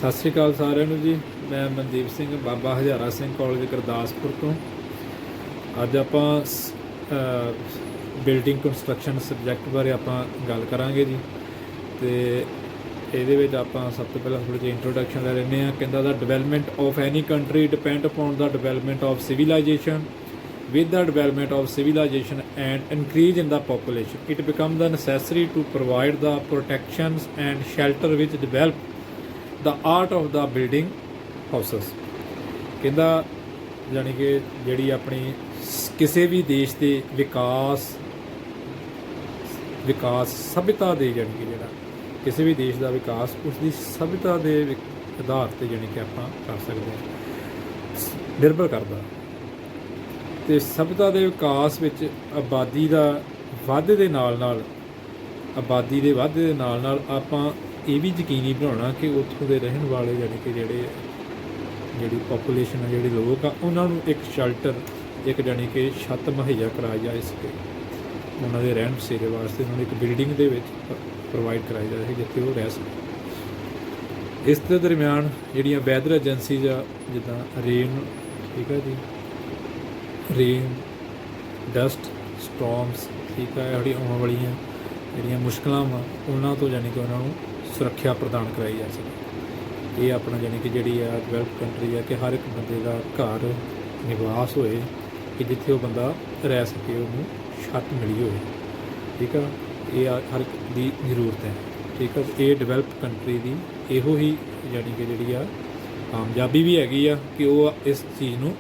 ਸਤਿ ਸ਼੍ਰੀ ਅਕਾਲ ਸਾਰਿਆਂ ਨੂੰ ਜੀ। ਮੈਂ ਮਨਦੀਪ ਸਿੰਘ ਬਾਬਾ ਹਜ਼ਾਰਾ ਸਿੰਘ ਕਾਲਜ ਗੁਰਦਾਸਪੁਰ ਤੋਂ। ਅੱਜ ਆਪਾਂ ਬਿਲਡਿੰਗ ਕੰਸਟਰਕਸ਼ਨ ਸਬਜੈਕਟ ਬਾਰੇ ਆਪਾਂ ਗੱਲ ਕਰਾਂਗੇ ਜੀ। ਤੇ ਇਹਦੇ ਵਿੱਚ ਆਪਾਂ ਸਭ ਤੋਂ ਪਹਿਲਾਂ ਥੋੜ੍ਹੀ ਜਿਹੀ ਇੰਟਰੋਡਕਸ਼ਨ ਲੈ ਲੈਂਦੇ ਹਾਂ। ਕਹਿੰਦਾ the development of any country depend upon the development of civilisation with the development of civilization and increase in the population it becomes the necessary to provide the protections and shelter which develop the art of the building houses। ਕਹਿੰਦਾ ਜਾਣੀ ਕਿ ਜਿਹੜੀ ਆਪਣੀ ਕਿਸੇ ਵੀ ਦੇਸ਼ ਦੇ ਵਿਕਾਸ ਸਭਿਅਤਾ ਦੇ ਜਾਣੀ ਕਿ ਜਿਹੜਾ ਕਿਸੇ ਵੀ ਦੇਸ਼ ਦਾ ਵਿਕਾਸ ਉਸ ਦੀ ਸਭਿਅਤਾ ਦੇ ਆਧਾਰ 'ਤੇ ਜਾਣੀ ਕਿ ਆਪਾਂ ਕਰ ਸਕਦੇ ਹਾਂ, ਨਿਰਭਰ ਕਰਦਾ। ਅਤੇ ਸਭਿਅਤਾ ਦੇ ਵਿਕਾਸ ਵਿੱਚ ਆਬਾਦੀ ਦੇ ਵਾਧੇ ਦੇ ਨਾਲ ਆਪਾਂ ਇਹ ਵੀ ਯਕੀਨੀ ਬਣਾਉਣਾ ਕਿ ਉੱਥੋਂ ਦੇ ਰਹਿਣ ਵਾਲੇ ਜਾਣੀ ਕਿ ਜਿਹੜੀ ਪਾਪੂਲੇਸ਼ਨ ਆ, ਜਿਹੜੇ ਲੋਕ ਆ, ਉਹਨਾਂ ਨੂੰ ਇੱਕ ਸ਼ੈਲਟਰ, ਇੱਕ ਜਾਣੀ ਕਿ ਛੱਤ ਮੁਹੱਈਆ ਕਰਾਈ ਜਾ ਸਕੇ। ਉਹਨਾਂ ਦੇ ਰਹਿਣ ਬਸੇਰੇ ਵਾਸਤੇ ਉਹਨਾਂ ਨੂੰ ਇੱਕ ਬਿਲਡਿੰਗ ਦੇ ਵਿੱਚ ਪ੍ਰੋਵਾਈਡ ਕਰਾਈ ਜਾ ਸਕੇ ਜਿੱਥੇ ਉਹ ਰਹਿ ਸਕੇ। ਇਸ ਦੇ ਦਰਮਿਆਨ ਜਿਹੜੀਆਂ ਵੈਦਰ ਏਜੰਸੀਜ਼ ਆ, ਜਿੱਦਾਂ ਠੀਕ ਹੈ ਜੀ, ਰੇਨ, ਡਸਟ, ਸਟੋਰਮਸ, ਠੀਕ ਹੈ, ਜਿਹੜੀਆਂ ਆਉਣ ਵਾਲੀਆਂ ਜਿਹੜੀਆਂ ਮੁਸ਼ਕਲਾਂ ਵਾ ਉਹਨਾਂ ਤੋਂ ਜਾਣੀ ਕਿ ਉਹਨਾਂ ਨੂੰ ਸੁਰੱਖਿਆ ਪ੍ਰਦਾਨ ਕਰਾਈ ਜਾ ਸਕੇ। ਇਹ ਆਪਣਾ ਜਾਣੀ ਕਿ ਜਿਹੜੀ ਆ ਡਿਵੈਲਪ ਕੰਟਰੀ ਆ ਕਿ ਹਰ ਇੱਕ ਬੰਦੇ ਦਾ ਘਰ ਨਿਵਾਸ ਹੋਏ ਕਿ ਜਿੱਥੇ ਉਹ ਬੰਦਾ ਰਹਿ ਸਕੇ, ਉਹਨੂੰ ਛੱਤ ਮਿਲੀ ਹੋਵੇ, ਠੀਕ ਆ। ਇਹ ਹਰ ਇੱਕ ਦੀ ਜ਼ਰੂਰਤ ਹੈ, ਠੀਕ ਆ। ਇਹ ਡਿਵੈਲਪ ਕੰਟਰੀ ਦੀ ਇਹੋ ਹੀ ਜਾਣੀ ਕਿ ਜਿਹੜੀ ਆ ਕਾਮਯਾਬੀ ਵੀ ਹੈਗੀ ਆ ਕਿ ਉਹ ਇਸ ਚੀਜ਼ ਨੂੰ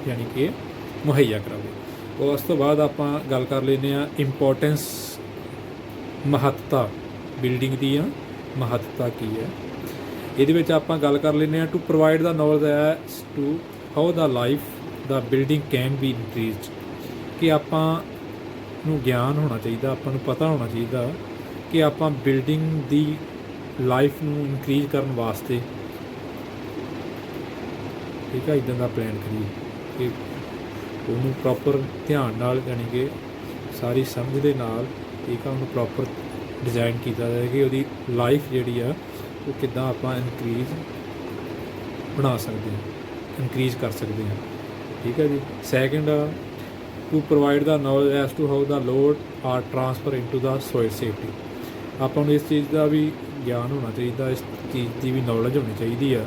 ਜਾਣੀ ਕਿ ਮੁਹੱਈਆ ਕਰਾਵੇ। ਉਸ ਤੋਂ ਬਾਅਦ ਆਪਾਂ ਗੱਲ ਕਰ ਲੈਂਦੇ ਹਾਂ ਇੰਪੋਰਟੈਂਸ, ਮਹੱਤਤਾ, ਬਿਲਡਿੰਗ ਦੀਆਂ ਮਹੱਤਤਾ ਕੀ ਹੈ। ਇਹਦੇ ਵਿੱਚ ਆਪਾਂ ਗੱਲ ਕਰ ਲੈਂਦੇ ਹਾਂ to provide the knowledge as to how the life the building can be increased, ਕਿ ਆਪਾਂ ਨੂੰ ਗਿਆਨ ਹੋਣਾ ਚਾਹੀਦਾ, ਆਪਾਂ ਨੂੰ ਪਤਾ ਹੋਣਾ ਚਾਹੀਦਾ ਕਿ ਆਪਾਂ ਬਿਲਡਿੰਗ ਦੀ ਲਾਈਫ ਨੂੰ ਇਨਕਰੀਜ਼ ਕਰਨ ਵਾਸਤੇ, ਠੀਕ ਹੈ, ਇੱਦਾਂ ਦਾ ਪਲਾਨ ਕਰੀਏ ਕਿ ਉਹਨੂੰ ਪ੍ਰੋਪਰ ਧਿਆਨ ਨਾਲ ਜਾਣੀ ਕਿ ਸਾਰੀ ਸਮਝ ਦੇ ਨਾਲ, ਠੀਕ ਆ, ਉਹਨੂੰ ਪ੍ਰੋਪਰ ਡਿਜ਼ਾਈਨ ਕੀਤਾ ਜਾਏ ਕਿ ਉਹਦੀ ਲਾਈਫ ਜਿਹੜੀ ਆ ਉਹ ਕਿੱਦਾਂ ਆਪਾਂ ਇਨਕਰੀਜ਼ ਬਣਾ ਸਕਦੇ ਹਾਂ, ਇਨਕਰੀਜ਼ ਕਰ ਸਕਦੇ ਹਾਂ, ਠੀਕ ਹੈ ਜੀ। Second, to provide the knowledge as to how the load are transfer into the soil safety. ਆਪਾਂ ਨੂੰ ਇਸ ਚੀਜ਼ ਦਾ ਵੀ ਗਿਆਨ ਹੋਣਾ ਚਾਹੀਦਾ, ਇਸ ਚੀਜ਼ ਦੀ ਵੀ ਨੌਲੇਜ ਹੋਣੀ ਚਾਹੀਦੀ ਆ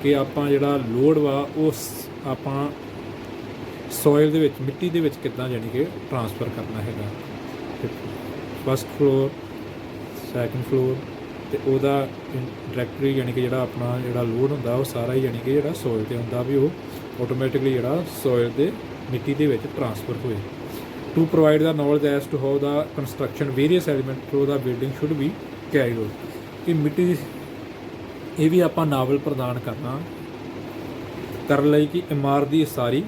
ਕਿ ਆਪਾਂ ਜਿਹੜਾ ਲੋਡ ਵਾ ਉਸ ਆਪਾਂ ਸੋਇਲ ਦੇ ਵਿੱਚ, ਮਿੱਟੀ ਦੇ ਵਿੱਚ ਕਿੱਦਾਂ ਜਾਣੀ ਕਿ ਟਰਾਂਸਫਰ ਕਰਨਾ ਹੈਗਾ। ਫਸਟ ਫਲੋਰ, ਸੈਕਿੰਡ ਫਲੋਰ, ਅਤੇ ਉਹਦਾ ਡਾਇਰੈਕਟਲੀ ਜਾਣੀ ਕਿ ਜਿਹੜਾ ਆਪਣਾ ਜਿਹੜਾ ਲੋਡ ਹੁੰਦਾ ਉਹ ਸਾਰਾ ਹੀ ਜਾਣੀ ਕਿ ਜਿਹੜਾ ਸੋਇਲ 'ਤੇ ਹੁੰਦਾ ਵੀ ਉਹ ਆਟੋਮੈਟਿਕਲੀ ਜਿਹੜਾ ਸੋਇਲ ਦੇ ਮਿੱਟੀ ਦੇ ਵਿੱਚ ਟਰਾਂਸਫਰ ਹੋਏ। To provide the knowledge as to how the construction various element through the building should be carried out, ਕਿ ਮਿੱਟੀ ਦੀ ਇਹ ਵੀ ਆਪਾਂ ਨਾਵਲ ਪ੍ਰਦਾਨ ਕਰਨ ਲਈ ਕਿ ਇਮਾਰਤ ਦੀ ਉਸਾਰੀ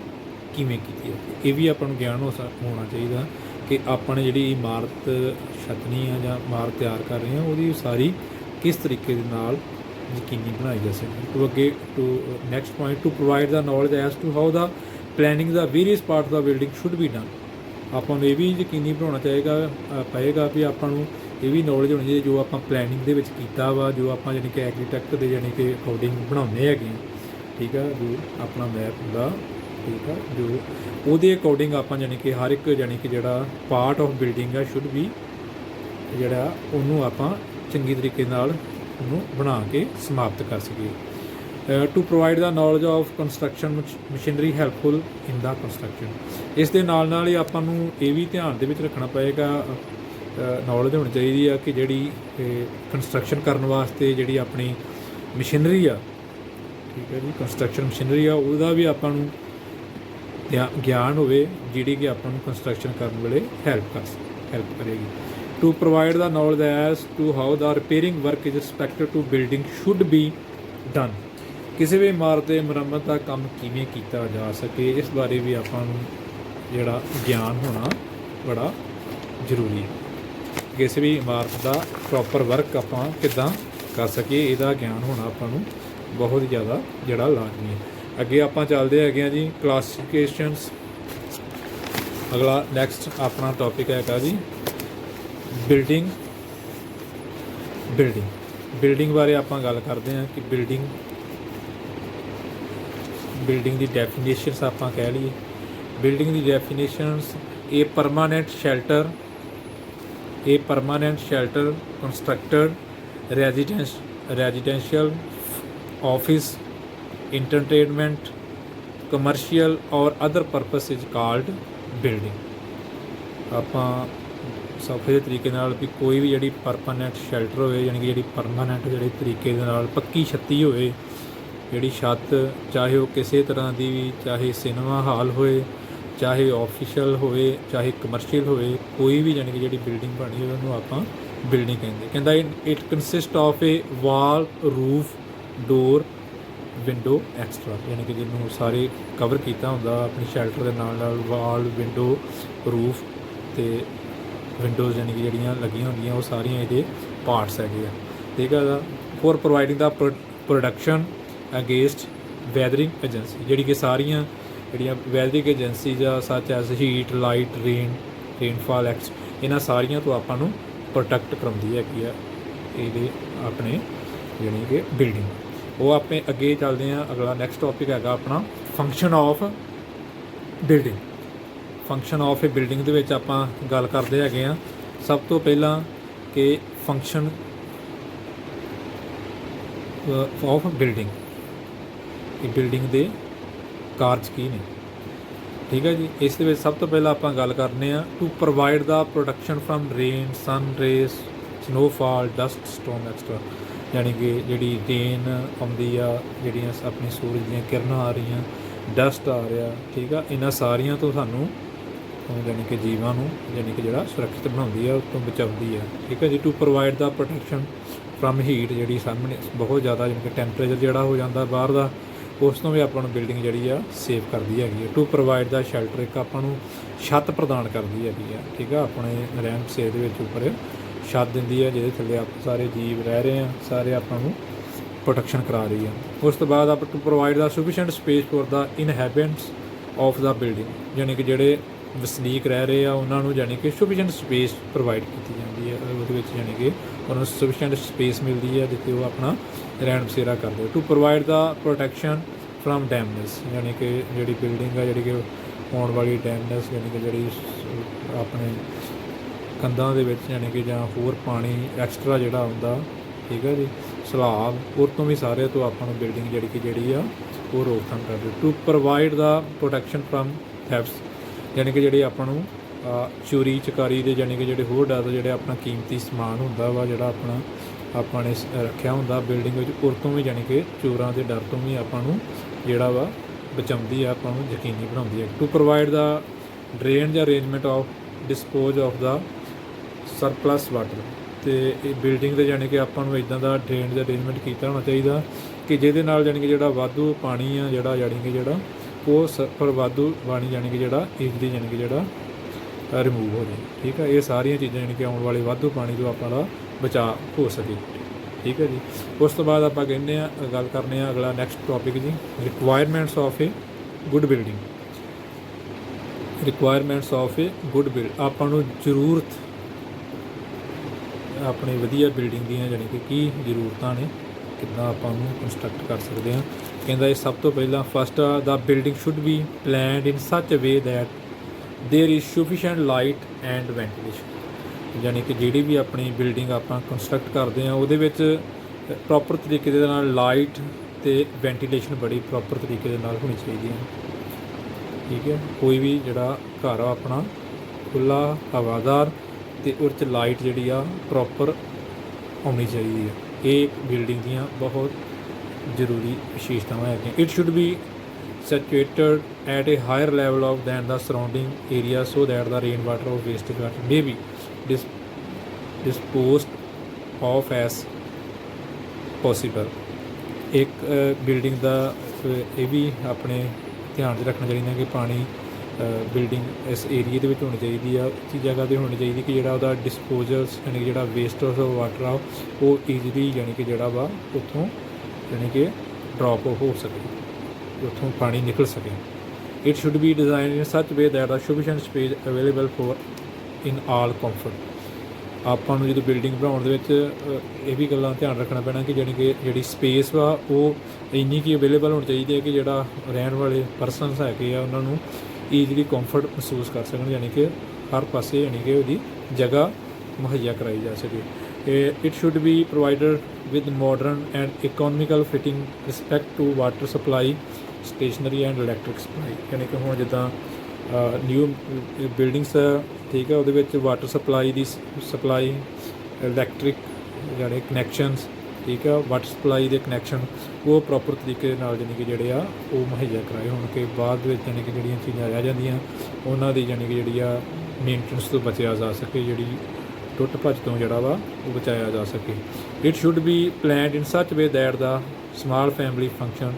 ਕਿਵੇਂ ਕੀਤੀ ਹੈ। ਇਹ ਵੀ ਆਪਾਂ ਨੂੰ ਗਿਆਨ ਹੋਣਾ ਚਾਹੀਦਾ ਕਿ ਆਪਾਂ ਨੇ ਜਿਹੜੀ ਇਮਾਰਤ ਛੱਤਣੀ ਆ ਜਾਂ ਇਮਾਰਤ ਤਿਆਰ ਕਰ ਰਹੇ ਹਾਂ ਉਹਦੀ ਉਸਾਰੀ ਕਿਸ ਤਰੀਕੇ ਦੇ ਨਾਲ ਯਕੀਨੀ ਬਣਾਈ ਜਾ ਸਕੇ। Next point, to provide the knowledge as to how the planning the various part the building should be done. ਆਪਾਂ ਨੂੰ ਇਹ ਵੀ ਯਕੀਨੀ ਬਣਾਉਣਾ ਪਏਗਾ ਵੀ ਆਪਾਂ ਨੂੰ ਇਹ ਵੀ ਨੌਲੇਜ ਹੋਣੀ ਚਾਹੀਦੀ ਜੋ ਆਪਾਂ ਪਲੈਨਿੰਗ ਦੇ ਵਿੱਚ ਕੀਤਾ ਵਾ, ਜੋ ਆਪਾਂ ਜਾਣੀ ਕਿ ਆਰਕੀਟੈਕਟ ਦੇ ਜਾਣੀ ਕਿ ਅਕੋਰਡਿੰਗ ਬਣਾਉਂਦੇ ਹੈਗੇ, ਠੀਕ ਆ, ਜੋ ਆਪਣਾ ਮੈਪ ਹੁੰਦਾ, ਠੀਕ ਆ, ਜੋ ਉਹਦੇ ਅਕੋਰਡਿੰਗ ਆਪਾਂ ਜਾਣੀ ਕਿ ਹਰ ਇੱਕ ਜਾਣੀ ਕਿ ਜਿਹੜਾ ਪਾਰਟ ਆਫ ਬਿਲਡਿੰਗ ਆ ਸ਼ੁੱਡ ਬੀ ਜਿਹੜਾ ਉਹਨੂੰ ਆਪਾਂ ਚੰਗੀ ਤਰੀਕੇ ਨਾਲ ਉਹਨੂੰ ਬਣਾ ਕੇ ਸਮਾਪਤ ਕਰ ਸਕੀਏ। To provide the knowledge of construction machinery helpful in the construction. ਇਸ ਦੇ ਨਾਲ ਹੀ ਆਪਾਂ ਨੂੰ ਇਹ ਵੀ ਧਿਆਨ ਦੇ ਵਿੱਚ ਰੱਖਣਾ ਪਏਗਾ, ਨੌਲੇਜ ਹੋਣੀ ਚਾਹੀਦੀ ਆ ਕਿ ਜਿਹੜੀ ਕੰਸਟਰਕਸ਼ਨ ਕਰਨ ਵਾਸਤੇ ਜਿਹੜੀ ਆਪਣੀ ਮਸ਼ੀਨਰੀ ਆ, ਠੀਕ ਹੈ ਜੀ, ਕੰਸਟਰਕਸ਼ਨ ਮਸ਼ੀਨਰੀ ਆ, ਉਹਦਾ ਵੀ ਆਪਾਂ ਨੂੰ ਗਿਆਨ ਹੋਵੇ ਜਿਹੜੀ ਕਿ ਆਪਾਂ ਨੂੰ ਕੰਸਟਰਕਸ਼ਨ ਕਰਨ ਵੇਲੇ ਹੈਲਪ ਕਰੇਗੀ। To provide the knowledge as to how the repairing work is respected to building should be done, ਕਿਸੇ ਵੀ ਇਮਾਰਤ ਦੇ ਮੁਰੰਮਤ ਦਾ ਕੰਮ ਕਿਵੇਂ ਕੀਤਾ ਜਾ ਸਕੇ, ਇਸ ਬਾਰੇ ਵੀ ਆਪਾਂ ਨੂੰ ਜਿਹੜਾ ਗਿਆਨ ਹੋਣਾ ਬੜਾ ਜ਼ਰੂਰੀ ਹੈ। ਕਿਸੇ ਵੀ ਇਮਾਰਤ ਦਾ ਪ੍ਰੋਪਰ ਵਰਕ ਆਪਾਂ ਕਿੱਦਾਂ ਕਰ ਸਕੀਏ, ਇਹਦਾ ਗਿਆਨ ਹੋਣਾ ਆਪਾਂ ਨੂੰ ਬਹੁਤ ਹੀ ਜ਼ਿਆਦਾ ਜਿਹੜਾ ਲਾਜ਼ਮੀ ਹੈ। ਅੱਗੇ ਆਪਾਂ ਚੱਲਦੇ ਹੈਗੇ ਹਾਂ ਜੀ ਕਲਾਸੀਫਿਕੇਸ਼ਨਸ। ਅਗਲਾ ਨੈਕਸਟ ਆਪਣਾ ਟੌਪਿਕ ਹੈਗਾ ਜੀ ਬਿਲਡਿੰਗ ਬਿਲਡਿੰਗ ਬਾਰੇ ਆਪਾਂ ਗੱਲ ਕਰਦੇ ਹਾਂ ਕਿ ਬਿਲਡਿੰਗ ਦੀ ਡੈਫੀਨੇਸ਼ਨਸ ਆਪਾਂ ਕਹਿ ਲਈਏ। ਬਿਲਡਿੰਗ ਦੀ ਡੈਫੀਨੇਸ਼ਨਸ ਇਹ permanent shelter constructed residential office entertainment commercial और other purpose is called building. ਆਪਾਂ ਸੌਖੇ ਤਰੀਕੇ ਨਾਲ ਵੀ ਕੋਈ ਵੀ ਜਿਹੜੀ ਪਰਮਾਨੈਂਟ ਸ਼ੈਲਟਰ ਹੋਵੇ, ਯਾਨੀ ਕਿ ਜਿਹੜੀ ਪਰਮਾਨੈਂਟ ਜਿਹੜੇ ਤਰੀਕੇ ਦੇ ਨਾਲ ਪੱਕੀ ਛੱਤੀ ਹੋਵੇ, ਜਿਹੜੀ ਛੱਤ ਚਾਹੇ ਉਹ ਕਿਸੇ ਤਰ੍ਹਾਂ ਦੀ ਵੀ, ਚਾਹੇ ਸਿਨੇਮਾ ਹਾਲ ਹੋਏ, ਚਾਹੇ ਆਫੀਸ਼ੀਅਲ ਹੋਵੇ, ਚਾਹੇ ਕਮਰਸ਼ੀਅਲ ਹੋਵੇ, ਕੋਈ ਵੀ ਯਾਨੀ ਕਿ ਜਿਹੜੀ ਬਿਲਡਿੰਗ ਬਣੀ ਹੋਵੇ ਉਹਨੂੰ ਆਪਾਂ ਬਿਲਡਿੰਗ ਕਹਿੰਦਾ it consist of a wall, roof, door, window extra, ਯਾਨੀ ਕਿ ਜਿਹਨੂੰ ਸਾਰੇ ਕਵਰ ਕੀਤਾ ਹੁੰਦਾ ਆਪਣੀ ਸ਼ੈਲਟਰ ਦੇ ਨਾਲ ਵਾਲ, ਵਿੰਡੋ, ਰੂਫ ਤੇ ਵਿੰਡੋਜ਼ ਯਾਨੀ ਕਿ ਜਿਹੜੀਆਂ ਲੱਗੀਆਂ ਹੁੰਦੀਆਂ ਉਹ ਸਾਰੀਆਂ ਇਹਦੇ ਪਾਰਟਸ ਹੈਗੇ ਆ। ਠੀਕ ਹੈ। For providing the protection against weathering agency, ਜਿਹੜੀ ਕਿ ਸਾਰੀਆਂ ਜਿਹੜੀਆਂ ਵੈਦਰਿੰਗ ਏਜੰਸੀ ਜਾਂ such as heat, light, rainfall ਐਕਸ, ਇਹਨਾਂ ਸਾਰੀਆਂ ਤੋਂ ਆਪਾਂ ਨੂੰ ਪ੍ਰੋਟੈਕਟ ਕਰਾਉਂਦੀ ਹੈਗੀ ਆ ਇਹਦੇ ਆਪਣੇ ਯਾਨੀ ਕਿ ਬਿਲਡਿੰਗ। ਉਹ ਆਪਣੇ ਅੱਗੇ ਚੱਲਦੇ ਹਾਂ। ਅਗਲਾ ਨੈਕਸਟ ਟੌਪਿਕ ਹੈਗਾ ਆਪਣਾ function of building. Function of A building ਦੇ ਵਿੱਚ ਆਪਾਂ ਗੱਲ ਕਰਦੇ ਹੈਗੇ ਆ ਸਭ ਤੋਂ ਪਹਿਲਾਂ ਕਿ ਫੰਕਸ਼ਨ ਆਫ ਬਿਲਡਿੰਗ, ਕਿ ਬਿਲਡਿੰਗ ਦੇ ਕਾਰਜ ਕੀ ਨੇ। ਠੀਕ ਹੈ ਜੀ। ਇਸ ਦੇ ਵਿੱਚ ਸਭ ਤੋਂ ਪਹਿਲਾਂ ਆਪਾਂ ਗੱਲ ਕਰਨੇ ਆ to provide the protection from rain, sun rays, snowfall, dust storm extra, ਯਾਨੀ ਕਿ ਜਿਹੜੀ ਰੇਨ ਆਉਂਦੀ ਆ, ਜਿਹੜੀਆਂ ਆਪਣੀ ਸੂਰਜ ਦੀਆਂ ਕਿਰਨਾਂ ਆ ਰਹੀਆਂ, ਡਸਟ ਆ ਰਿਹਾ, ਠੀਕ ਆ, ਇਹਨਾਂ ਸਾਰੀਆਂ ਤੋਂ ਸਾਨੂੰ ਯਾਨੀ ਕਿ ਜੀਵਾਂ ਨੂੰ ਯਾਨੀ ਕਿ ਜਿਹੜਾ ਸੁਰੱਖਿਅਤ ਬਣਾਉਂਦੀ ਆ, ਉਸ ਤੋਂ ਬਚਾਉਂਦੀ ਆ। ਠੀਕ ਹੈ ਜੀ। To provide the protection from heat, ਜਿਹੜੀ ਸਾਹਮਣੇ ਬਹੁਤ ਜ਼ਿਆਦਾ ਯਾਨੀ ਕਿ ਟੈਂਪਰੇਚਰ ਜਿਹੜਾ ਹੋ ਜਾਂਦਾ ਬਾਹਰ ਦਾ, ਉਸ ਤੋਂ ਵੀ ਆਪਾਂ ਨੂੰ ਬਿਲਡਿੰਗ ਜਿਹੜੀ ਆ ਸੇਵ ਕਰਦੀ ਹੈਗੀ ਆ। ਟੂ ਪ੍ਰੋਵਾਈਡ ਦਾ ਸ਼ੈਲਟਰ, ਇੱਕ ਆਪਾਂ ਨੂੰ ਛੱਤ ਪ੍ਰਦਾਨ ਕਰਦੀ ਹੈਗੀ ਆ। ਠੀਕ ਆ। ਆਪਣੇ ਰਹਿਣ ਬਸੇਰੇ ਦੇ ਵਿੱਚ ਉੱਪਰ ਛੱਤ ਦਿੰਦੀ ਹੈ ਜਿਹਦੇ ਥੱਲੇ ਆਪਾਂ ਸਾਰੇ ਜੀਵ ਰਹਿ ਰਹੇ ਆ, ਸਾਰੇ ਆਪਾਂ ਨੂੰ ਪ੍ਰੋਟੈਕਸ਼ਨ ਕਰਾ ਰਹੀ ਆ। ਉਸ ਤੋਂ ਬਾਅਦ ਆਪਾਂ to provide the sufficient space for the inhabitants of the building, ਯਾਨੀ ਕਿ ਜਿਹੜੇ ਵਸਨੀਕ ਰਹਿ ਰਹੇ ਆ ਉਹਨਾਂ ਨੂੰ ਯਾਨੀ ਕਿ ਸਫੀਸ਼ੀਐਂਟ ਸਪੇਸ ਪ੍ਰੋਵਾਈਡ ਕੀਤੀ ਜਾਂਦੀ ਹੈ। ਉਹਦੇ ਵਿੱਚ ਯਾਨੀ ਕਿ ਉਹਨਾਂ ਨੂੰ ਸਫੀਸ਼ੀਐਂਟ ਸਪੇਸ ਮਿਲਦੀ ਹੈ ਜਿੱਥੇ ਉਹ ਆਪਣਾ ਰਹਿਣ ਬਸੇਰਾ ਕਰਦੇ। To provide the protection from damage, ਯਾਨੀ ਕਿ ਜਿਹੜੀ ਬਿਲਡਿੰਗ ਆ ਜਿਹੜੀ ਕਿ ਹੋਣ ਵਾਲੀ ਡੈਮੇਜ, ਯਾਨੀ ਕਿ ਜਿਹੜੀ ਆਪਣੇ ਕੰਧਾਂ ਦੇ ਵਿੱਚ ਯਾਨੀ ਕਿ ਜਾਂ ਹੋਰ ਪਾਣੀ ਐਕਸਟਰਾ ਜਿਹੜਾ ਆਉਂਦਾ, ਠੀਕ ਹੈ ਜੀ, ਸਲਾਬ, ਉਹ ਤੋਂ ਵੀ ਸਾਰੇ ਤੋਂ ਆਪਾਂ ਨੂੰ ਬਿਲਡਿੰਗ ਜਿਹੜੀ ਆ ਉਹ ਰੋਕਥਾਮ ਕਰਦੇ। To provide the protection from thefts, ਯਾਨੀ ਕਿ ਜਿਹੜੇ ਆਪਾਂ ਨੂੰ ਚੋਰੀ ਚਕਾਰੀ ਦੇ ਯਾਨੀ ਕਿ ਜਿਹੜੇ ਹੋਰ ਡਰ ਜਿਹੜੇ ਆਪਣਾ ਕੀਮਤੀ ਸਮਾਨ ਹੁੰਦਾ ਵਾ ਜਿਹੜਾ ਆਪਾਂ ਨੇ ਰੱਖਿਆ ਹੁੰਦਾ ਬਿਲਡਿੰਗ ਵਿੱਚ, ਉਹ ਤੋਂ ਵੀ ਯਾਨੀ ਕਿ ਚੋਰਾਂ ਦੇ ਡਰ ਤੋਂ ਵੀ ਆਪਾਂ ਨੂੰ ਜਿਹੜਾ ਵਾ ਬਚਾਉਂਦੀ ਆ, ਆਪਾਂ ਨੂੰ ਯਕੀਨੀ ਬਣਾਉਂਦੀ ਹੈ। ਟੂ ਪ੍ਰੋਵਾਈਡ ਦਾ ਡਰੇਨ ਜਾਂ arrangement of dispose of the surplus water, ਅਤੇ ਇਹ ਬਿਲਡਿੰਗ ਦੇ ਯਾਨੀ ਕਿ ਆਪਾਂ ਨੂੰ ਇੱਦਾਂ ਦਾ ਡਰੇਨ ਦਾ ਅਰੇਂਜਮੈਂਟ ਕੀਤਾ ਹੋਣਾ ਚਾਹੀਦਾ ਕਿ ਜਿਹਦੇ ਨਾਲ ਯਾਨੀ ਕਿ ਜਿਹੜਾ ਵਾਧੂ ਪਾਣੀ ਆ ਜਿਹੜਾ ਯਾਨੀ ਕਿ ਜਿਹੜਾ ਉਹ ਪਰ ਵਾਧੂ ਪਾਣੀ ਯਾਨੀ ਕਿ ਜਿਹੜਾ ਈਜ਼ਲੀ ਯਾਨੀ ਕਿ ਜਿਹੜਾ ਰਿਮੂਵ ਹੋ ਜਾਏ। ਠੀਕ ਹੈ। ਇਹ ਸਾਰੀਆਂ ਚੀਜ਼ਾਂ ਯਾਨੀ ਕਿ ਆਉਣ ਵਾਲੇ ਵਾਧੂ ਪਾਣੀ ਤੋਂ ਆਪਾਂ ਦਾ ਬਚਾਅ ਹੋ ਸਕੇ। ਠੀਕ ਹੈ ਜੀ। ਉਸ ਤੋਂ ਬਾਅਦ ਆਪਾਂ ਕਹਿੰਦੇ ਆ ਗੱਲ ਕਰਨੇ ਆ ਅਗਲਾ ਨੈਕਸਟ ਟੌਪਿਕ ਜੀ, requirements of A good building. Requirements of A good build, ਆਪਾਂ ਨੂੰ ਜ਼ਰੂਰਤ ਆਪਣੀ ਵਧੀਆ ਬਿਲਡਿੰਗ ਦੀਆਂ ਯਾਨੀ ਕਿ ਕੀ ਜ਼ਰੂਰਤਾਂ ਨੇ, ਕਿੱਦਾਂ ਆਪਾਂ ਉਹਨੂੰ ਕੰਸਟਰਕਟ ਕਰ ਸਕਦੇ ਹਾਂ। ਕਹਿੰਦਾ ਇਹ ਸਭ ਤੋਂ ਪਹਿਲਾਂ first the building should be planned in such a way that there is sufficient light and ventilation, ਯਾਨੀ ਕਿ ਜਿਹੜੀ ਵੀ ਆਪਣੀ ਬਿਲਡਿੰਗ ਆਪਾਂ ਕੰਸਟਰਕਟ ਕਰਦੇ ਹਾਂ ਉਹਦੇ ਵਿੱਚ ਪ੍ਰੋਪਰ ਤਰੀਕੇ ਦੇ ਨਾਲ ਲਾਈਟ ਅਤੇ ਵੈਂਟੀਲੇਸ਼ਨ ਬੜੀ ਪ੍ਰੋਪਰ ਤਰੀਕੇ ਦੇ ਨਾਲ ਹੋਣੀ ਚਾਹੀਦੀ ਹੈ। ਠੀਕ ਹੈ। ਕੋਈ ਵੀ ਜਿਹੜਾ ਘਰ ਆ ਆਪਣਾ ਖੁੱਲ੍ਹਾ ਹਵਾਦਾਰ ਅਤੇ ਉਹਦੇ 'ਚ ਲਾਈਟ ਜਿਹੜੀ ਆ ਪ੍ਰੋਪਰ ਆਉਣੀ ਚਾਹੀਦੀ ਹੈ। ਇਹ ਬਿਲਡਿੰਗ ਦੀਆਂ ਬਹੁਤ ਜ਼ਰੂਰੀ ਵਿਸ਼ੇਸ਼ਤਾਵਾਂ ਹੈਗੀਆਂ। It should be saturated at a higher level of than the surrounding area so that the rain water or wastage water may be disposed of as possible. ਇੱਕ ਬਿਲਡਿੰਗ ਦਾ ਇਹ ਵੀ ਆਪਣੇ ਧਿਆਨ 'ਚ ਰੱਖਣਾ ਚਾਹੀਦਾ ਕਿ ਪਾਣੀ ਬਿਲਡਿੰਗ ਇਸ ਏਰੀਏ ਦੇ ਵਿੱਚ ਹੋਣੀ ਚਾਹੀਦੀ ਆ, ਉੱਚੀ ਜਗ੍ਹਾ 'ਤੇ ਹੋਣੀ ਚਾਹੀਦੀ ਕਿ ਜਿਹੜਾ ਉਹਦਾ ਡਿਸਪੋਜ਼ਲਸ ਯਾਨੀ ਕਿ ਜਿਹੜਾ ਵੇਸਟ ਵਾਟਰ ਆ ਉਹ ਈਜ਼ਲੀ ਯਾਨੀ ਕਿ ਜਿਹੜਾ ਵਾ ਉੱਥੋਂ ਯਾਨੀ ਕਿ ਡਰੋਪ ਹੋ ਸਕੇ, ਉੱਥੋਂ ਪਾਣੀ ਨਿਕਲ ਸਕੇ। It should be design in such way that the sufficient space available for in all comfort. ਆਪਾਂ ਨੂੰ ਜਦੋਂ ਬਿਲਡਿੰਗ ਬਣਾਉਣ ਦੇ ਵਿੱਚ ਇਹ ਵੀ ਗੱਲਾਂ ਧਿਆਨ ਰੱਖਣਾ ਪੈਣਾ ਕਿ ਜਿਹੜੀ ਸਪੇਸ ਵਾ ਉਹ ਇੰਨੀ ਕੀ ਅਵੇਲੇਬਲ ਹੋਣੀ ਚਾਹੀਦੀ ਹੈ ਕਿ ਜਿਹੜਾ ਰਹਿਣ ਵਾਲੇ ਪਰਸਨਸ ਹੈਗੇ ਆ ਉਹਨਾਂ ਨੂੰ ਈਜ਼ਲੀ ਕੰਫਰਟ ਮਹਿਸੂਸ ਕਰ ਸਕਣ, ਯਾਨੀ ਕਿ ਹਰ ਪਾਸੇ ਯਾਨੀ ਕਿ ਉਹਦੀ ਜਗ੍ਹਾ ਮੁਹੱਈਆ ਕਰਾਈ ਜਾ ਸਕੇ। It should be provided with modern and economical fitting respect to water supply, stationery and electric supply. ਯਾਨੀ ਕਿ ਹੁਣ ਜਿੱਦਾਂ ਨਿਊ ਬਿਲਡਿੰਗਸ ਠੀਕ ਹੈ, ਉਹਦੇ ਵਿੱਚ ਵਾਟਰ ਸਪਲਾਈ ਦੀ ਸਪਲਾਈ, ਇਲੈਕਟ੍ਰਿਕ ਜਿਹੜੇ ਕਨੈਕਸ਼ਨਸ ਠੀਕ ਆ, ਵਾਟਰ ਸਪਲਾਈ ਦੇ ਕਨੈਕਸ਼ਨ ਉਹ ਪ੍ਰੋਪਰ ਤਰੀਕੇ ਦੇ ਨਾਲ ਯਾਨੀ ਕਿ ਜਿਹੜੇ ਆ ਉਹ ਮੁਹੱਈਆ ਕਰਾਏ ਹੋਣ ਕਿ ਬਾਅਦ ਵਿੱਚ ਯਾਨੀ ਕਿ ਜਿਹੜੀਆਂ ਚੀਜ਼ਾਂ ਰਹਿ ਜਾਂਦੀਆਂ ਉਹਨਾਂ ਦੀ ਯਾਨੀ ਕਿ ਜਿਹੜੀ ਆ ਮੇਨਟੇਨੈਂਸ ਤੋਂ ਬਚਿਆ ਜਾ ਸਕੇ, ਜਿਹੜੀ ਟੁੱਟ ਭੱਜ ਤੋਂ ਜਿਹੜਾ ਵਾ ਉਹ ਬਚਾਇਆ ਜਾ ਸਕੇ। It should be planned in such way that the small family function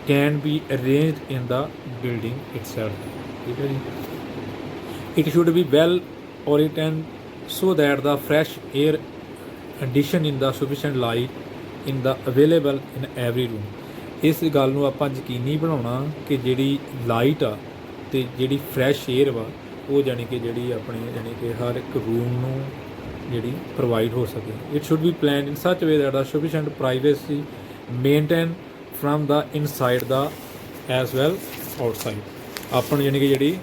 can be arranged in the building itself. ਠੀਕ ਹੈ ਜੀ। It should B well oriented so that the fresh air addition in the sufficient light in the available in every room। ਇਸ ਗੱਲ ਨੂੰ ਆਪਾਂ ਯਕੀਨੀ ਬਣਾਉਣਾ ਕਿ ਜਿਹੜੀ ਲਾਈਟ ਆ ਤੇ ਜਿਹੜੀ ਫਰੈਸ਼ ਏਅਰ ਵਾ ਉਹ ਜਾਣੀ ਕਿ ਜਿਹੜੀ ਆਪਣੇ ਜਾਣੀ ਕਿ ਹਰ ਇੱਕ ਰੂਮ ਨੂੰ ਜਿਹੜੀ ਪ੍ਰੋਵਾਈਡ ਹੋ ਸਕੇ। It should be planned in such way that the sufficient privacy maintain from the inside the as well outside. ਆਪਾਂ ਨੂੰ ਜਾਣੀ ਕਿ ਜਿਹੜੀ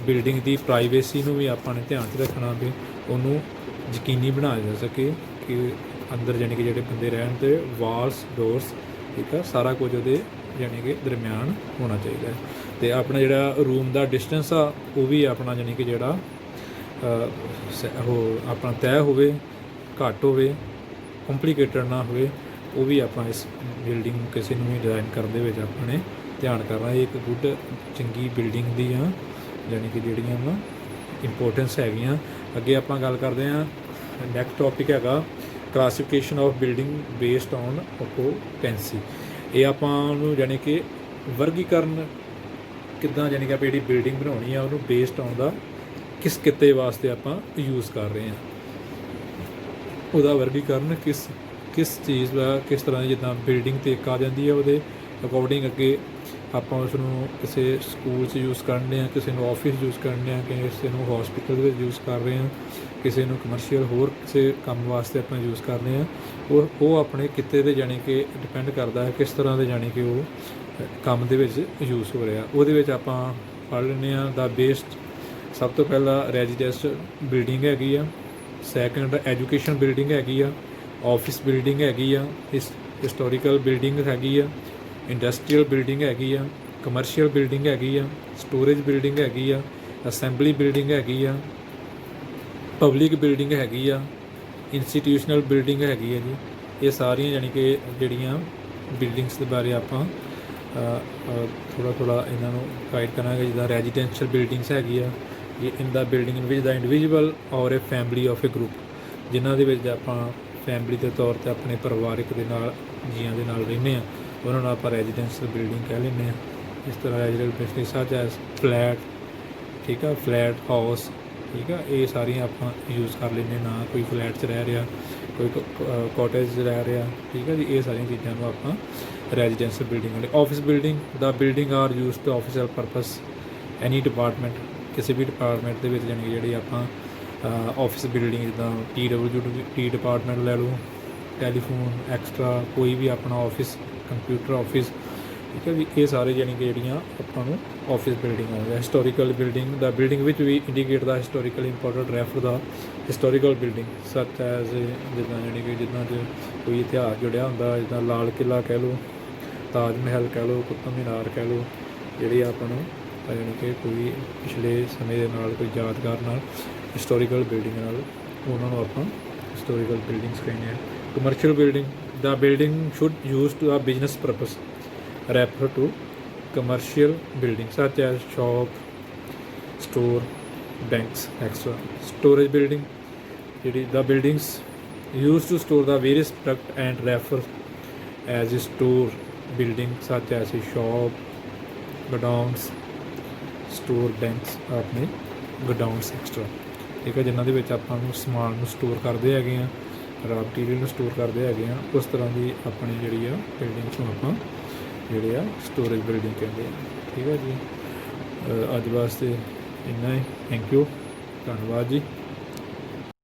ਬਿਲਡਿੰਗ ਦੀ ਪ੍ਰਾਈਵੇਸੀ ਨੂੰ ਵੀ ਆਪਾਂ ਨੇ ਧਿਆਨ 'ਚ ਰੱਖਣਾ ਵੀ ਉਹਨੂੰ ਯਕੀਨੀ ਬਣਾਇਆ ਜਾ ਸਕੇ ਕਿ ਅੰਦਰ ਯਾਨੀ ਕਿ ਜਿਹੜੇ ਬੰਦੇ ਰਹਿਣ ਤੇ ਵਾਲਸ ਡੋਰਸ ਠੀਕ ਆ ਸਾਰਾ ਕੁਝ ਉਹਦੇ ਯਾਨੀ ਕਿ ਦਰਮਿਆਨ ਹੋਣਾ ਚਾਹੀਦਾ ਹੈ। ਅਤੇ ਆਪਣਾ ਜਿਹੜਾ ਰੂਮ ਦਾ ਡਿਸਟੈਂਸ ਆ ਉਹ ਵੀ ਆਪਣਾ ਯਾਨੀ ਕਿ ਜਿਹੜਾ ਉਹ ਆਪਣਾ ਤੈਅ ਹੋਵੇ, ਘੱਟ ਹੋਵੇ, ਕੰਪਲੀਕੇਟਡ ਨਾ ਹੋਵੇ। ਉਹ ਵੀ ਆਪਾਂ ਇਸ ਬਿਲਡਿੰਗ ਕਿਸੇ ਨੂੰ ਵੀ ਡਿਜ਼ਾਈਨ ਕਰਨ ਦੇ ਵਿੱਚ ਆਪਾਂ ਨੇ ਧਿਆਨ ਕਰਨਾ। ਇਹ ਇੱਕ ਗੁੱਡ ਚੰਗੀ ਬਿਲਡਿੰਗ ਦੀ ਆ ਯਾਨੀ ਕਿ ਜਿਹੜੀਆਂ ਵਾ ਇੰਪੋਰਟੈਂਸ ਹੈਗੀਆਂ। ਅੱਗੇ ਆਪਾਂ ਗੱਲ ਕਰਦੇ ਹਾਂ, ਨੈਕਸਟ ਟੋਪਿਕ ਹੈਗਾ classification of building based on occupancy. ਇਹ ਆਪਾਂ ਨੂੰ ਯਾਨੀ ਕਿ ਵਰਗੀਕਰਨ ਕਿੱਦਾਂ ਯਾਨੀ ਕਿ ਆਪਾਂ ਜਿਹੜੀ ਬਿਲਡਿੰਗ ਬਣਾਉਣੀ ਆ ਉਹਨੂੰ ਬੇਸਡ ਔਨ ਦਾ ਕਿਸ ਕਿੱਤੇ ਵਾਸਤੇ ਆਪਾਂ ਯੂਜ਼ ਕਰ ਰਹੇ ਹਾਂ, ਉਹਦਾ ਵਰਗੀਕਰਨ ਕਿਸ ਚੀਜ਼ ਦਾ ਕਿਸ ਤਰ੍ਹਾਂ ਦੀ ਜਿੱਦਾਂ ਬਿਲਡਿੰਗ 'ਤੇ ਇੱਕ ਆ ਜਾਂਦੀ ਹੈ ਉਹਦੇ ਅਕੋਰਡਿੰਗ ਅੱਗੇ ਆਪਾਂ ਉਸ ਨੂੰ ਕਿਸੇ ਸਕੂਲ 'ਚ ਯੂਜ਼ ਕਰਨੇ ਆ, ਕਿਸੇ ਨੂੰ ਆਫਿਸ ਯੂਜ਼ ਕਰਨੇ ਆ, ਕਿਸੇ ਨੂੰ ਹੌਸਪੀਟਲ ਦੇ ਵਿੱਚ ਯੂਜ਼ ਕਰ ਰਹੇ ਹਾਂ, ਕਿਸੇ ਨੂੰ ਕਮਰਸ਼ੀਅਲ ਹੋਰ ਕਿਸੇ ਕੰਮ ਵਾਸਤੇ ਆਪਾਂ ਯੂਜ਼ ਕਰਨੇ ਆ। ਉਹ ਆਪਣੇ ਕਿੱਤੇ 'ਤੇ ਜਾਣੀ ਕਿ ਡਿਪੈਂਡ ਕਰਦਾ ਹੈ ਕਿਸ ਤਰ੍ਹਾਂ ਦੇ ਜਾਣੀ ਕਿ ਉਹ ਕੰਮ ਦੇ ਵਿੱਚ ਯੂਜ਼ ਹੋ ਰਿਹਾ। ਉਹਦੇ ਵਿੱਚ ਆਪਾਂ ਪੜ੍ਹ ਲੈਂਦੇ ਹਾਂ ਦਾ ਬੇਸਡ। ਸਭ ਤੋਂ ਪਹਿਲਾਂ ਰੈਜ਼ੀਡੈਂਸ਼ੀਅਲ ਬਿਲਡਿੰਗ ਹੈਗੀ ਆ, ਸੈਕੰਡ ਐਜੂਕੇਸ਼ਨ ਬਿਲਡਿੰਗ ਹੈਗੀ ਆ, ਆਫਿਸ ਬਿਲਡਿੰਗ ਹੈਗੀ ਆ, ਹਿਸਟੋਰੀਕਲ ਬਿਲਡਿੰਗ ਹੈਗੀ ਆ, ਇੰਡਸਟਰੀਅਲ ਬਿਲਡਿੰਗ ਹੈਗੀ ਆ, ਕਮਰਸ਼ੀਅਲ ਬਿਲਡਿੰਗ ਹੈਗੀ ਆ, ਸਟੋਰੇਜ ਬਿਲਡਿੰਗ ਹੈਗੀ ਆ, ਅਸੈਂਬਲੀ ਬਿਲਡਿੰਗ ਹੈਗੀ ਆ, ਪਬਲਿਕ ਬਿਲਡਿੰਗ ਹੈਗੀ ਆ, ਇੰਸਟੀਟਿਊਸ਼ਨਲ ਬਿਲਡਿੰਗ ਹੈਗੀ ਆ ਜੀ। ਇਹ ਸਾਰੀਆਂ ਜਾਣੀ ਕਿ ਜਿਹੜੀਆਂ ਬਿਲਡਿੰਗਸ ਦੇ ਬਾਰੇ ਆਪਾਂ ਥੋੜ੍ਹਾ ਇਹਨਾਂ ਨੂੰ ਗਾਈਡ ਕਰਾਂਗੇ। ਜਿੱਦਾਂ ਰੈਜ਼ੀਡੈਂਸ਼ੀਅਲ ਬਿਲਡਿੰਗਸ ਹੈਗੀ ਆ, ਇਨ ਦਾ ਬਿਲਡਿੰਗ ਇਨ ਵਿਚ ਦਾ ਇੰਡੀਵਿਜੂਅਲ ਔਰ ਏ ਫੈਮਿਲੀ ਆਫ ਏ ਗਰੁੱਪ, ਜਿਨ੍ਹਾਂ ਦੇ ਵਿੱਚ ਆਪਾਂ ਫੈਮਿਲੀ ਦੇ ਤੌਰ 'ਤੇ ਆਪਣੇ ਪਰਿਵਾਰਿਕ ਦੇ ਨਾਲ ਜੀਆਂ ਦੇ ਨਾਲ ਰਹਿੰਦੇ ਹਾਂ, ਉਹਨਾਂ ਨੂੰ ਆਪਾਂ ਰੈਜ਼ੀਡੈਂਸ਼ੀਅਲ ਬਿਲਡਿੰਗ ਕਹਿ ਲੈਂਦੇ ਹਾਂ। ਇਸ ਤਰ੍ਹਾਂ residential building such as flat ਠੀਕ ਆ, ਫਲੈਟ ਹਾਊਸ ਠੀਕ ਆ, ਇਹ ਸਾਰੀਆਂ ਆਪਾਂ ਯੂਜ਼ ਕਰ ਲੈਂਦੇ। ਨਾ ਕੋਈ ਫਲੈਟ 'ਚ ਰਹਿ ਰਿਹਾ, ਕੋਈ ਕਾਟੇਜ 'ਚ ਰਹਿ ਰਿਹਾ ਠੀਕ ਆ ਜੀ। ਇਹ ਸਾਰੀਆਂ ਚੀਜ਼ਾਂ ਨੂੰ ਆਪਾਂ ਰੈਜ਼ੀਡੈਂਸ਼ੀਅਲ ਬਿਲਡਿੰਗ ਕਹਿੰਦੇ। Office building the building are use to official purpose any department, ਕਿਸੇ ਵੀ ਡਿਪਾਰਟਮੈਂਟ ਦੇ ਵਿੱਚ ਜਾਣੀ ਕਿ ਜਿਹੜੀ ਆਪਾਂ ਆਫਿਸ ਬਿਲਡਿੰਗ ਜਿੱਦਾਂ ਟੀ ਡਿਪਾਰਟਮੈਂਟ ਲੈ ਲਓ, ਟੈਲੀਫੋਨ ਐਕਸਟਰਾ ਕੋਈ ਵੀ ਆਪਣਾ ਆਫਿਸ, ਕੰਪਿਊਟਰ ਆਫਿਸ ਠੀਕ ਹੈ ਜੀ। ਇਹ ਸਾਰੇ ਜਾਣੀ ਕਿ ਜਿਹੜੀਆਂ ਆਪਾਂ ਨੂੰ ਆਫਿਸ ਬਿਲਡਿੰਗ ਆਉਂਦੀ ਹੈ। ਹਿਸਟੋਰੀਕਲ ਬਿਲਡਿੰਗ ਦਾ ਬਿਲਡਿੰਗ ਵਿੱਚ ਵੀ ਇੰਡੀਕੇਟ ਦਾ ਹਿਸਟੋਰੀਕਲ ਇੰਪੋਰਟੈਂਟ ਰੈਫਰ ਦਾ ਹਿਸਟੋਰੀਕਲ ਬਿਲਡਿੰਗ ਸੱਚ ਐਜ਼ ਜਿੱਦਾਂ ਜਾਣੀ ਕਿ ਜਿੱਦਾਂ 'ਚ ਕੋਈ ਇਤਿਹਾਸ ਜੁੜਿਆ ਹੁੰਦਾ, ਜਿੱਦਾਂ ਲਾਲ ਕਿਲ੍ਹਾ ਕਹਿ ਲਓ, ਤਾਜ ਮਹਿਲ ਕਹਿ ਲਓ, ਕੁਤਬ ਮੀਨਾਰ ਕਹਿ ਲਓ, ਜਿਹੜੀ ਆਪਾਂ ਨੂੰ ਜਾਣੀ ਕਿ ਕੋਈ ਪਿਛਲੇ ਸਮੇਂ ਦੇ ਨਾਲ ਕੋਈ ਯਾਦਗਾਰ ਨਾਲ ਹਿਸਟੋਰੀਕਲ ਬਿਲਡਿੰਗ ਨਾਲ ਉਹਨਾਂ ਨੂੰ ਆਪਾਂ ਹਿਸਟੋਰੀਕਲ ਬਿਲਡਿੰਗਸ ਕਹਿੰਦੇ ਹਾਂ। Commercial building the building should use to a business purpose refer to commercial building such as shop, store, banks extra. Storage building ਜਿਹੜੀ the buildings use to store the various product and refer as a store building such as a shop, godowns, store, banks ਆਪਣੇ godowns extra ਠੀਕ ਹੈ, ਜਿਨ੍ਹਾਂ ਦੇ ਵਿੱਚ ਆਪਾਂ ਨੂੰ ਸਮਾਨ ਨੂੰ ਸਟੋਰ ਕਰਦੇ ਹੈਗੇ ਹਾਂ, ਰਾ ਮਟੀਰੀਅਲ ਨੂੰ ਸਟੋਰ ਕਰਦੇ ਹੈਗੇ ਹਾਂ। ਉਸ ਤਰ੍ਹਾਂ ਦੀ ਆਪਣੀ ਜਿਹੜੀ ਆ ਬਿਲਡਿੰਗਸ ਨੂੰ ਆਪਾਂ ਜਿਹੜੇ ਆ ਸਟੋਰੇਜ ਬਿਲਡਿੰਗ ਕਹਿੰਦੇ ਆ ਠੀਕ ਹੈ ਜੀ। ਅੱਜ ਵਾਸਤੇ ਇੰਨਾ ਹੀ। ਥੈਂਕ ਯੂ, ਧੰਨਵਾਦ ਜੀ।